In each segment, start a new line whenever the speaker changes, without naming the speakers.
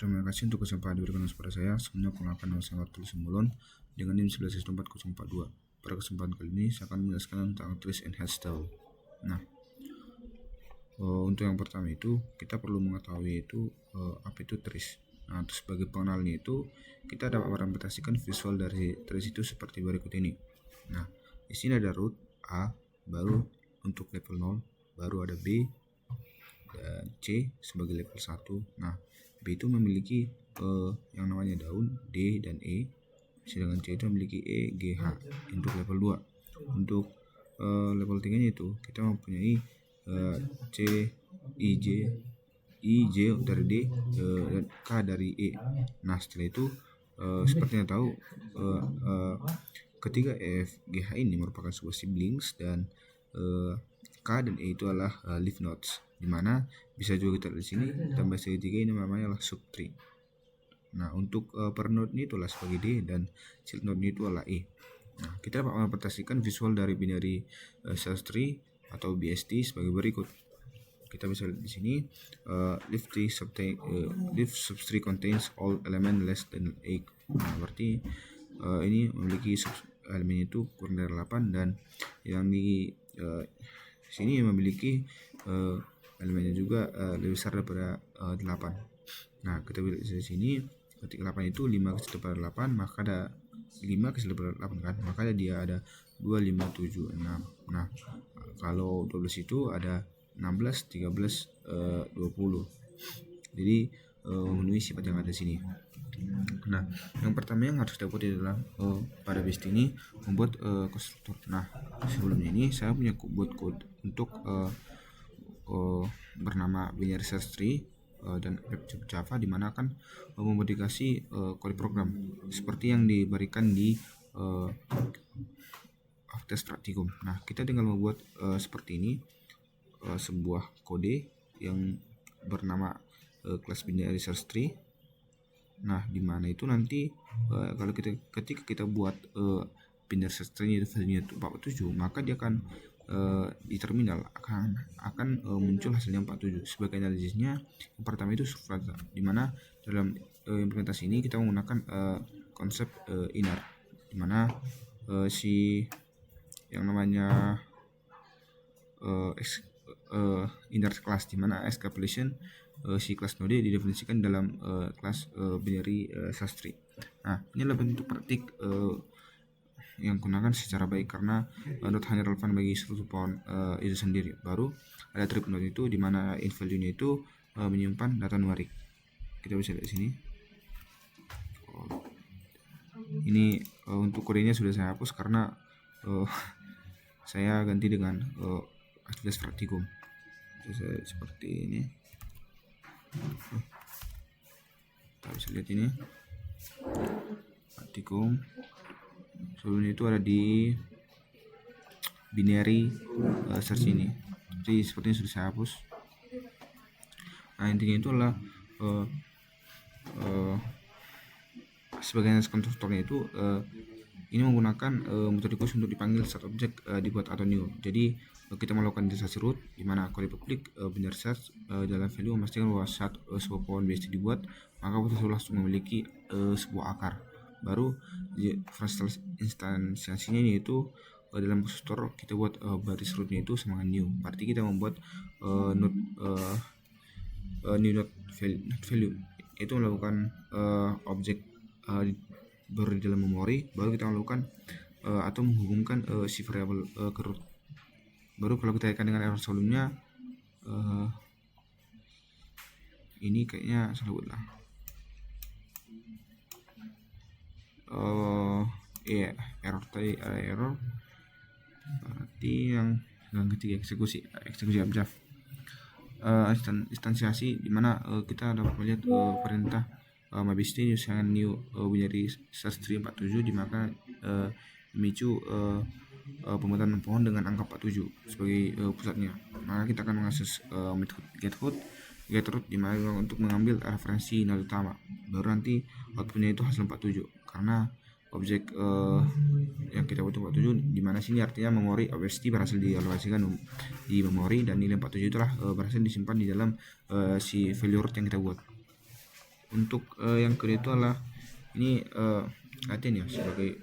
Terima kasih untuk kesempatan diberikan kepada saya. Sebelumnya perkenalkan nama saya Martul Simbolon dengan NIM 11.4042. Pada kesempatan kali ini saya akan menjelaskan tentang trees and hairstyle. Nah, untuk yang pertama itu kita perlu mengetahui itu apa itu trees. Nah, terus sebagai pengenalnya itu kita dapat merepresentasikan visual dari trees itu seperti berikut ini. Nah, di sini ada root A, baru untuk level 0, baru ada B dan C sebagai level 1. Nah, B itu memiliki yang namanya daun D dan E, sedangkan C itu memiliki E, G, H untuk level 2. Untuk level 3 itu kita mempunyai C, I, J dari D, dan K dari E. Nah, setelah itu seperti yang tahu ketiga E, F, G, H ini merupakan sebuah siblings, dan K dan E itu adalah leaf nodes, dimana bisa juga kita lihat di sini tambah segitiga ini namanya adalah subtree. Nah, untuk per node ini itulah sebagai D dan child node itu adalah E. Nah, kita dapat merepresentasikan visual dari binary search tree atau BST sebagai berikut. Kita bisa lihat di sini leaf subtree contains all element less than 8. Nah, berarti ini memiliki elemen itu kurang dari 8, dan yang di sini memiliki elemennya juga lebih besar daripada 8. Nah, kita lihat di sini ketika 8 itu 5 kecil daripada 8, maka ada 5 kecil daripada 8 kan, makanya dia ada 2, 5, 7, 6. Nah, kalau 12 itu ada 16, 13, 20. Jadi memenuhi sifat yang ada di sini. Nah, yang pertama yang harus dapat adalah pada base ini membuat konstruktor. Nah, sebelumnya ini saya punya buat code untuk bernama binary search tree dan Java, dimana akan memodifikasi kode program seperti yang diberikan di test praktikum. Nah, kita tinggal membuat seperti ini sebuah kode yang bernama class binary search tree. Nah, dimana itu nanti kalau ketika kita buat binary search tree itu value-nya 47, maka dia akan di terminal akan muncul hasilnya 47. Sebagai analisisnya, yang pertama itu substrata, dimana dalam implementasi ini kita menggunakan konsep inner, dimana si yang namanya inner class, dimana escapulation si kelas node didefinisikan dalam kelas binary search tree. Nah, ini adalah bentuk praktik yang gunakan secara baik karena node hanya relevan bagi struktur pohon itu sendiri. Baru ada trip node itu, dimana in value-nya itu menyimpan data numerik. Kita bisa lihat di sini. Ini untuk kodenya sudah saya hapus karena saya ganti dengan aktivitas praktikum. Seperti ini. Kita bisa lihat ini praktikum. Sebelumnya itu ada di binary search ini. Jadi sepertinya sudah saya hapus. Nah, intinya itu adalah sebagai konstruktornya itu ini menggunakan metode khusus untuk dipanggil start object dibuat atau new. Jadi kita melakukan inisialisasi root, di mana kode public binary search dalam value memastikan bahwa saat sebuah pohon BST dibuat, maka proses langsung memiliki sebuah akar. Baru instansiasinya yaitu dalam konstruktor kita buat baris rootnya itu sama new. Berarti kita membuat new node value itu melakukan objek baru di dalam memori. Baru kita melakukan atau menghubungkan si variable ke root. Baru kalau kita kaitkan dengan error sebelumnya, ini kayaknya salah buat lah. Error tadi ada error. Berarti yang ketiga eksekusi abjad. Instansiasi, dimana kita dapat melihat perintah mabst usahakan new binary search tree 47, dimana memicu pembuatan pohon dengan angka 47 sebagai pusatnya. Maka kita akan mengakses method get_root, dimana untuk mengambil referensi node utama. Baru nanti outputnya itu hasil 47, karena objek yang kita butuh 47, dimana sini artinya memori OST berhasil dialokasikan di memori, dan nilai 47 itulah berhasil disimpan di dalam si value root yang kita buat. Untuk yang kedua itu adalah ini latihan ya, sebagai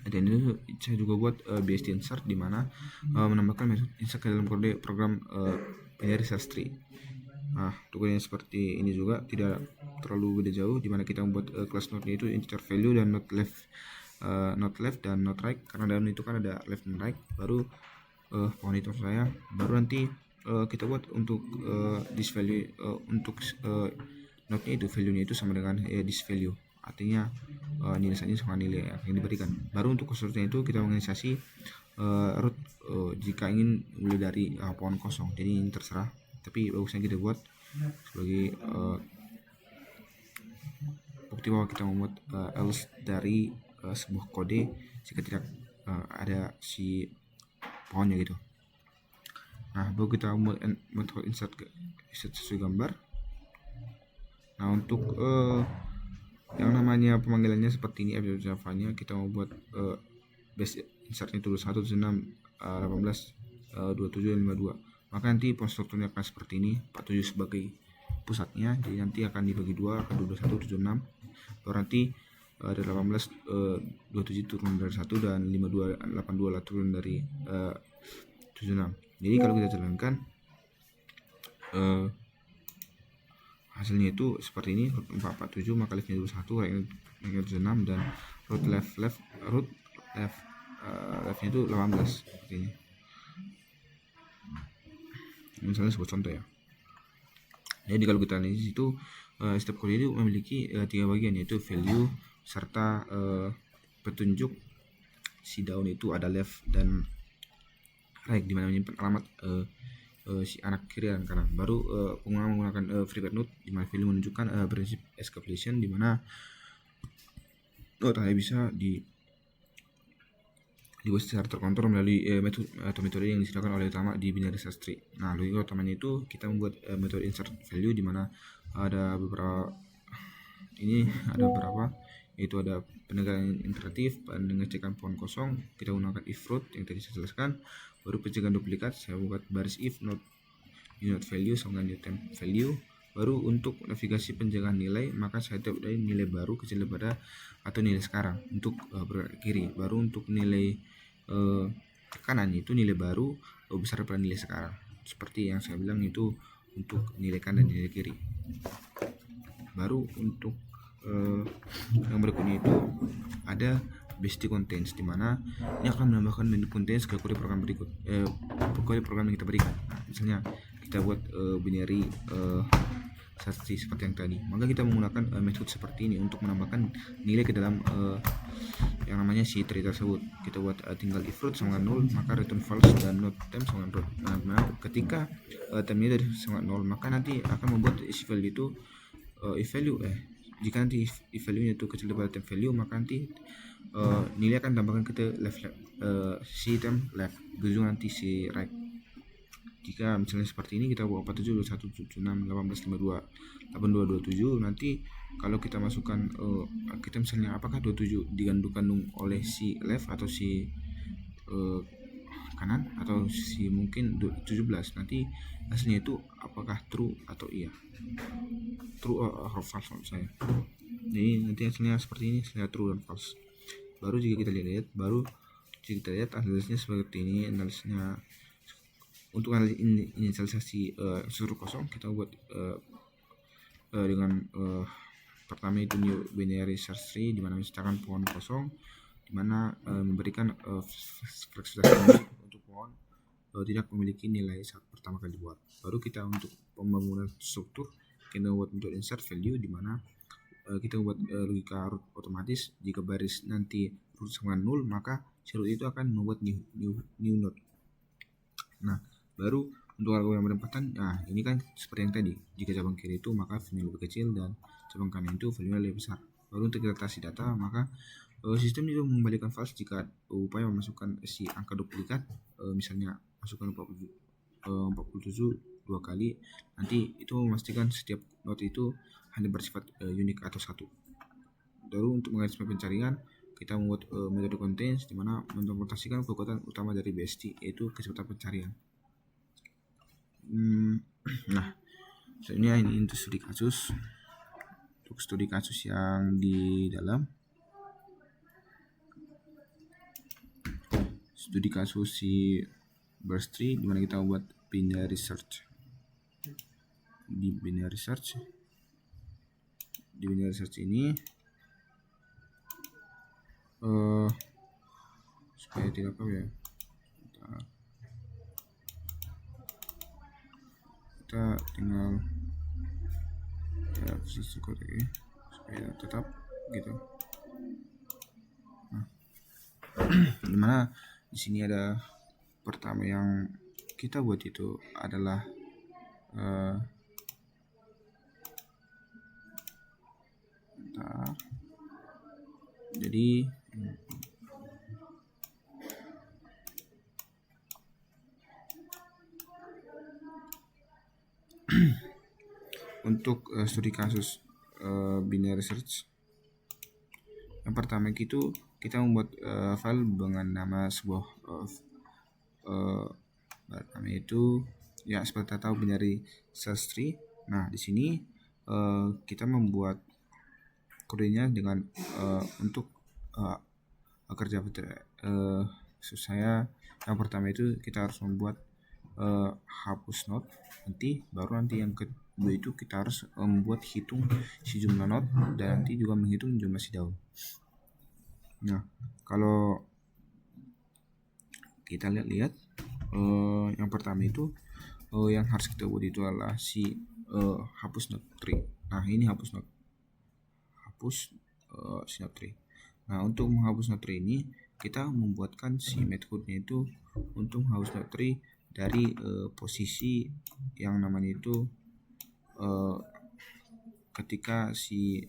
latihan itu saya juga buat BSD insert di mana menambahkan metode insert ke dalam kode program penyaring sastri. Nah, tugasnya seperti ini juga, tidak terlalu beda jauh, dimana kita membuat kelas node itu integer value dan not left dan not right, karena dalam itu kan ada left dan right. Baru pohon itu saya baru nanti kita buat untuk this value untuk node-nya itu value-nya itu sama dengan this value, artinya nilai saja sama nilai yang diberikan. Baru untuk konstruktornya itu kita menginisiasi root jika ingin mulai dari pohon kosong, jadi ini terserah, tapi bagusnya kita buat sebagai bukti bahwa kita membuat else dari sebuah kode jika tidak ada si pohonnya gitu. Nah, baru kita membuat metode insert sesuai gambar. Nah, untuk yang namanya pemanggilannya seperti ini, episode Java-nya kita mau buat base insertnya itu 1, 6, 18, 27, 52. Maka nanti konstruktornya akan seperti ini, 47 sebagai pusatnya, jadi nanti akan dibagi 2, akan 21, 76. Baru nanti dari 18, 27 turun dari 1 dan 52, 82 lah turun dari 76. Jadi kalau kita jalankan hasilnya itu seperti ini, root 447, maka leftnya 21, right-nya 76, dan root leftnya itu 18 seperti ini. Misalnya sebuah contoh ya. Jadi kalau kita lihat di situ setiap kode itu memiliki 3 bagian, yaitu value serta petunjuk si daun itu ada left dan right, dimana menyimpan alamat si anak kiri dan kanan. Baru pengguna menggunakan private node, di mana value menunjukkan prinsip escalation, di mana node hanya bisa dibuat secara terkontrol melalui metode yang disediakan oleh utama di binary search tree. Nah, logika utamanya itu kita membuat metode insert value, di mana ada beberapa yaitu ada penegakan iteratif dan mengecekkan pohon kosong. Kita gunakan if root yang tadi saya jelaskan. Baru pencegahan duplikat, saya buat baris if not unit value sama new temp value. Baru untuk navigasi penjagaan nilai, maka saya type dari nilai baru kecil daripada atau nilai sekarang untuk bergerak kiri. Baru untuk nilai kanan itu nilai baru besar daripada nilai sekarang, seperti yang saya bilang itu untuk nilai kanan dan nilai kiri. Baru untuk yang berikutnya itu ada BSD contains, dimana ini akan menambahkan menu contains ke kode program berikut, kode program yang kita berikan. Nah, misalnya kita buat binary search seperti yang tadi, maka kita menggunakan metode seperti ini untuk menambahkan nilai ke dalam yang namanya si tree tersebut. Kita buat tinggal if root sama 0, maka return false dan not temp sama root. Nah, ketika tempnya dari sama 0, maka nanti akan membuat isi value itu jika nanti if value-nya itu kecil daripada temp value, maka nanti nilai akan tambahkan ke left si temp left, begitu nanti si right. Jika misalnya seperti ini, kita buat 47, 21, 76, 18, 52, 82, 27. Nanti kalau kita masukkan kita misalnya apakah 27 digandung oleh si left atau si kanan atau si mungkin 17, nanti hasilnya itu apakah true atau iya, true or false menurut saya. Jadi nanti hasilnya seperti ini, hasilnya true dan false. Baru jika kita lihat analisisnya seperti ini. Analisisnya untuk inisialisasi struktur kosong, kita buat dengan pertama itu new binary search tree, dimana menciptakan pohon kosong, dimana memberikan fleksibilitas untuk pohon tidak memiliki nilai saat pertama kali dibuat. Baru kita untuk pembangunan struktur, kita buat untuk insert value, dimana kita buat logika root otomatis. Jika baris nanti root sama 0, maka si root itu akan membuat new node. Nah, baru untuk algoritma penempatan, nah ini kan seperti yang tadi, jika cabang kiri itu maka value lebih kecil dan cabang kanan itu value lebih besar. Baru untuk interpretasi data, maka sistem itu mengembalikan false jika upaya memasukkan si angka duplikat, misalnya masukkan 47 dua kali, nanti itu memastikan setiap node itu hanya bersifat unik atau satu. Baru untuk mengajukan pencarian, kita membuat metode contains, dimana mendokumentasikan kekuatan utama dari BSD, yaitu kecepatan pencarian. Nah, selanjutnya ini untuk studi kasus. Untuk studi kasus yang di dalam, studi kasus si burst tree dimana kita buat binary search. Di binary search ini supaya tidak apa ya, kita tinggal ya supaya tetap gitu. Nah, dimana di sini ada pertama yang kita buat itu adalah jadi untuk studi kasus binary search yang pertama itu kita membuat file dengan nama sebuah nama itu ya seperti kita tahu binary search tree. Nah di sini kita membuat kodenya dengan untuk kerja saya yang pertama itu kita harus membuat hapus node, baru nanti yang kedua itu kita harus membuat hitung si jumlah node dan nanti juga menghitung jumlah si daun. Nah kalau kita lihat yang pertama itu yang harus kita buat itu adalah si hapus node tree. Nah ini hapus si node tree. Nah untuk menghapus node tree ini kita membuatkan si metode-nya itu untuk menghapus node tree dari posisi yang namanya itu ketika si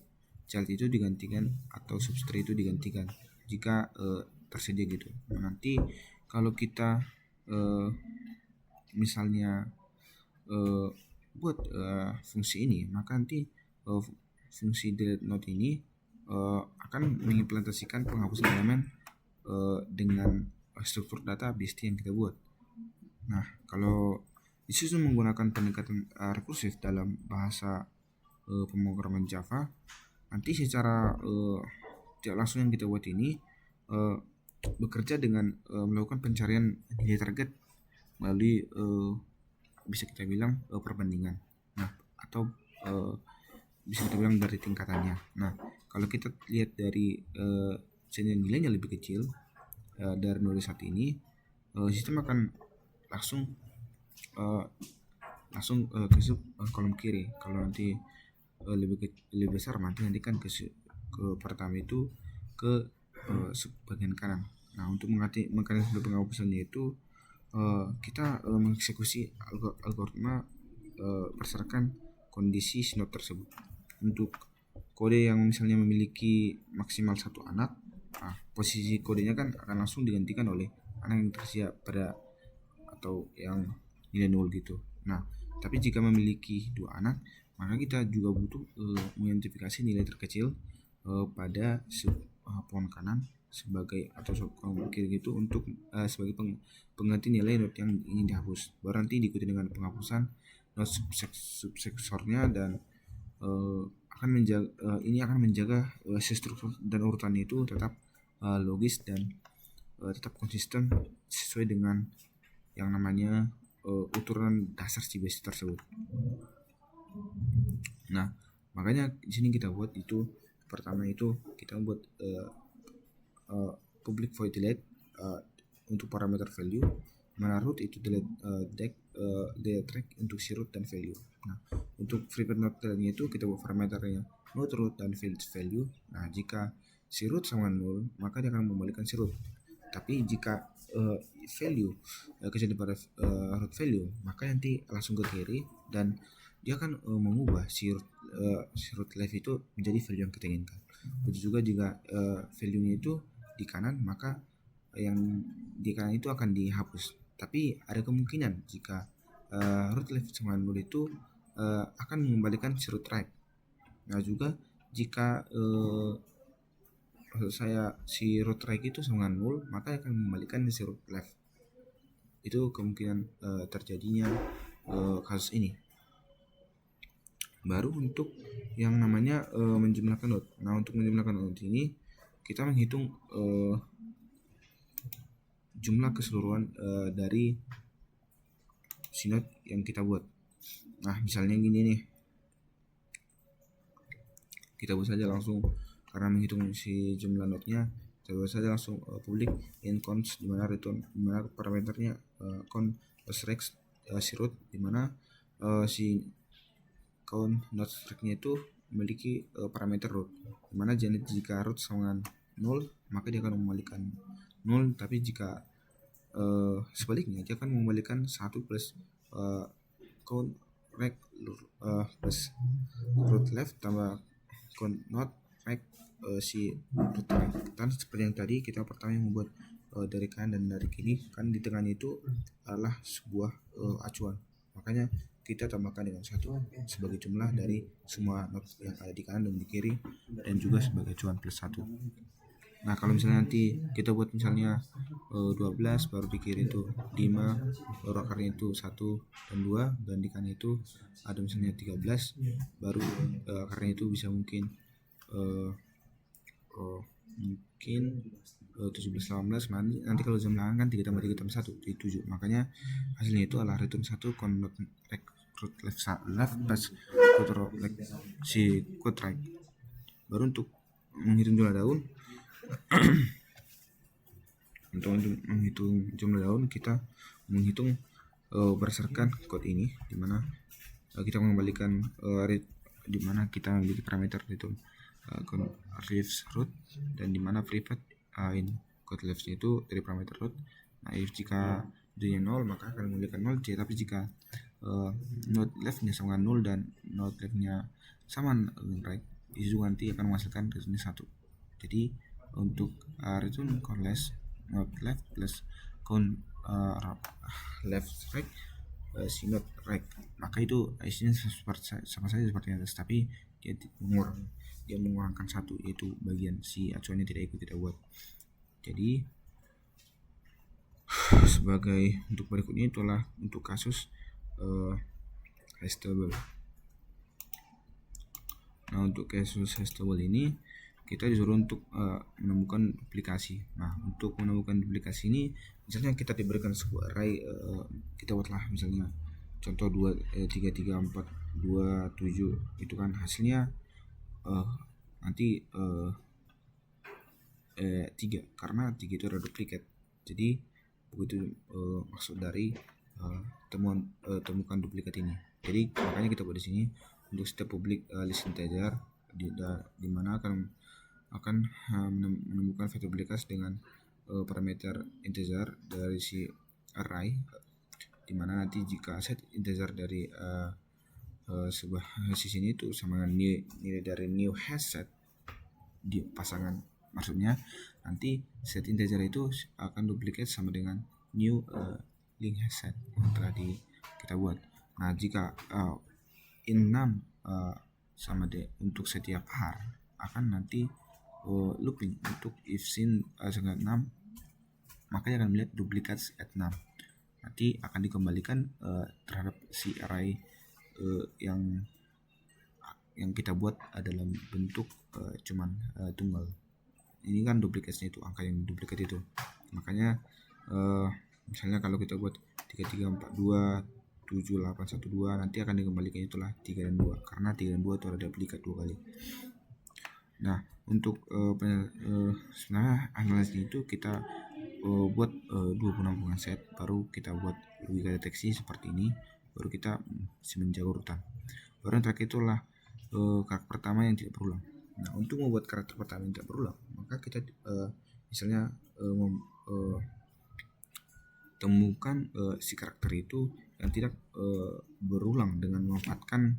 child itu digantikan atau subtree itu digantikan jika tersedia gitu. Nah, nanti kalau kita misalnya buat fungsi ini, maka nanti fungsi delete node ini akan mengimplementasikan penghapusan elemen dengan struktur database yang kita buat. Nah, kalau disusun menggunakan pendekatan rekursif dalam bahasa pemrograman Java, nanti secara tidak langsung yang kita buat ini bekerja dengan melakukan pencarian nilai target melalui bisa kita bilang perbandingan. Nah, atau bisa kita bilang dari tingkatannya. Nah, kalau kita lihat dari nilainya lebih kecil dari 0 saat ini, sistem akan langsung ke kolom kiri. Kalau nanti lebih besar nanti kan ke pertama itu ke bagian kanan. Nah untuk mekanisme penghapusannya itu kita mengeksekusi algoritma berdasarkan kondisi node tersebut. Untuk kode yang misalnya memiliki maksimal satu anak, posisi kodenya kan akan langsung digantikan oleh anak yang tersedia pada atau yang nilai 0 gitu. Nah, tapi jika memiliki dua anak, maka kita juga butuh mengidentifikasi nilai terkecil pada pohon kanan sebagai atau kolom kiri gitu untuk sebagai pengganti nilai node yang ingin dihapus. Baru nanti diikuti dengan penghapusan node subseksornya dan ini akan menjaga struktur dan urutannya itu tetap logis dan tetap konsisten sesuai dengan yang namanya uturan dasar si base tersebut. Nah, makanya di sini kita buat itu pertama itu kita buat public void delete untuk parameter value, mana root itu delete track untuk si root dan value. Nah, untuk private node nya itu kita buat parameternya node, root dan value. Nah, jika si root sama 0, maka dia akan membalikan si root. Tapi jika value kecil pada root value, maka nanti langsung ke kiri dan dia akan mengubah si root left itu menjadi value yang kita inginkan. Begitu juga jika value-nya itu di kanan, maka yang di kanan itu akan dihapus. Tapi ada kemungkinan jika root left sama 0 itu akan mengembalikan si root right. Nah juga jika si root right itu sama 0, maka akan mengembalikan si root left. Itu kemungkinan terjadinya kasus ini. Baru untuk yang namanya menjumlahkan not. Nah, untuk menjumlahkan not ini kita menghitung jumlah keseluruhan dari si not yang kita buat. Nah, misalnya gini nih, kita buat saja langsung, karena menghitung si jumlah notnya, kita buat saja langsung public in const, dimana return, dimana parameternya count rex si root, dimana si count not rex-nya itu memiliki parameter root, dimana jika root sama dengan 0 maka dia akan mengembalikan 0, tapi jika sebaliknya dia akan mengembalikan 1 plus count rex plus root left tambah count not rex si root right. Dan seperti yang tadi kita pertama yang membuat dari kanan dan dari kiri, kan di tengahnya itu adalah sebuah acuan, makanya kita tambahkan dengan 1 sebagai jumlah dari semua not yang ada di kanan dan di kiri, dan juga sebagai acuan plus 1. Nah, kalau misalnya nanti kita buat misalnya 12, baru di kiri itu 5, baru akarnya itu 1 dan 2, dan di kanan itu ada misalnya 13, baru akarnya itu bisa mungkin 17, 18. Nanti kalau jumlahan kan 3 tambah 3 tambah 1 jadi 7, makanya hasilnya itu adalah return 1 count not root left plus count right si count right. Baru untuk menghitung jumlah daun untuk menghitung jumlah daun kita menghitung berdasarkan code ini, dimana kita mengembalikan dimana kita memiliki parameter itu leaves root, dan dimana private in code leaves itu dari parameter root. Nah, if jika dia 0 maka akan mengembalikan 0, tapi jika node leftnya sama 0 dan node leftnya sama right, itu nanti akan menghasilkan return 1. Jadi untuk return count not left plus count left right si not right, maka itu isinya sama saja seperti yang atas, tapi dia mengurangkan 1, yaitu bagian si acuannya tidak ikut kita buat. Jadi sebagai untuk berikutnya itulah untuk kasus hash table. Nah, untuk kasus hash table ini kita disuruh untuk menemukan duplikasi. Nah, untuk menemukan duplikasi ini, misalnya kita diberikan sebuah array, kita buatlah misalnya contoh 3, 3, 4, 2, 7, itu kan hasilnya nanti 3, karena 3 itu ada duplikat. Jadi begitu maksud dari temukan duplikat ini. Jadi makanya kita buat di sini untuk setiap public list integer, di mana akan menemukan duplikat dengan parameter integer dari si array, dimana nanti jika set integer dari sebuah sisi ini itu sama dengan nilai dari new hash set di pasangan, maksudnya nanti set integer itu akan duplikat sama dengan new link hash set yang telah kita buat. Nah, jika in num sama untuk setiap har akan nanti looping untuk if sin sangat 6, maka akan melihat duplikat at 6, nanti akan dikembalikan terhadap si array yang kita buat dalam bentuk cuman tunggal. Ini kan duplikatnya itu angka yang duplikat itu, makanya misalnya kalau kita buat 3, 3, 4, 2, 7, 8, 1, 2, nanti akan dikembalikan itulah 3 dan 2, karena 3 dan 2 itu ada duplikat 2 kali. Nah, untuk sebenarnya analisis itu kita buat 2 penampungan set, baru kita buat logika deteksi seperti ini, baru kita menjaga urutan. Baru yang terakhir itulah karakter pertama yang tidak berulang. Nah, untuk membuat karakter pertama yang tidak berulang, maka kita misalnya temukan si karakter itu yang tidak berulang dengan memanfaatkan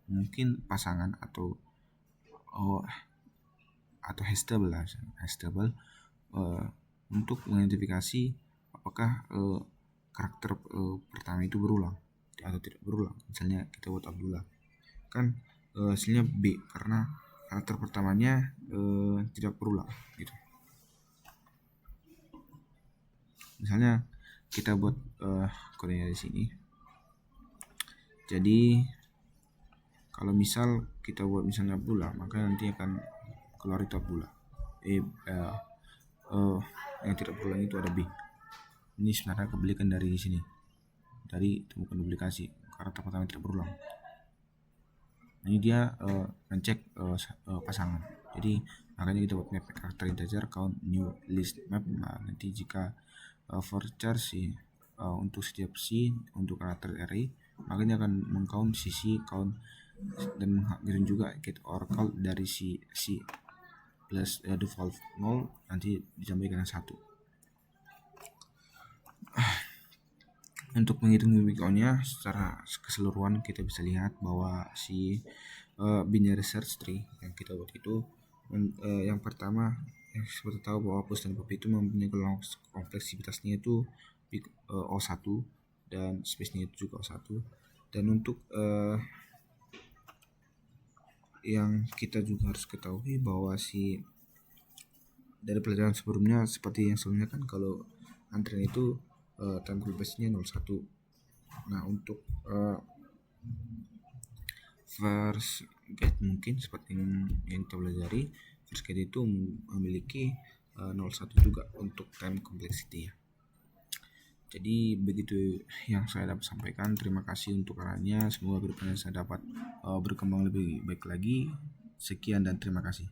mungkin pasangan atau hash table untuk mengidentifikasi apakah karakter pertama itu berulang atau tidak berulang. Misalnya kita buat Abdullah, kan hasilnya B karena karakter pertamanya tidak berulang gitu. Misalnya kita buat kodenya di sini, Jadi kalau misal kita buat misalnya pula, maka nanti akan keluar itu pula. Yang tidak berulang itu ada B. Ini sebenarnya kebalikan dari sini, dari temukan duplikasi, karakter pertama tidak berulang. Nah, ini dia mencek pasangan. Jadi makanya kita buat map karakter integer count new list map. Nah, nanti jika for char si untuk setiap C untuk karakter array, maka ini akan mengcount sisi count dan menghasilkan juga get or count dari si plus default 0 nanti disampaikan 1. Untuk menghitung unique count-nya secara keseluruhan kita bisa lihat bahwa si binary search tree yang kita buat itu yang pertama yang seperti tahu bahwa push dan pop itu mempunyai kompleksitasnya itu O1 dan space-nya itu juga O1. Dan untuk yang kita juga harus ketahui bahwa si dari pelajaran sebelumnya seperti yang sebelumnya kan kalau antrian itu time base-nya 01. Nah, untuk first get mungkin seperti yang kita pelajari, first get itu memiliki 01 juga untuk time complexity ya. Jadi begitu yang saya dapat sampaikan. Terima kasih untuk arahannya. Semoga kedepannya saya dapat berkembang lebih baik lagi. Sekian dan terima kasih.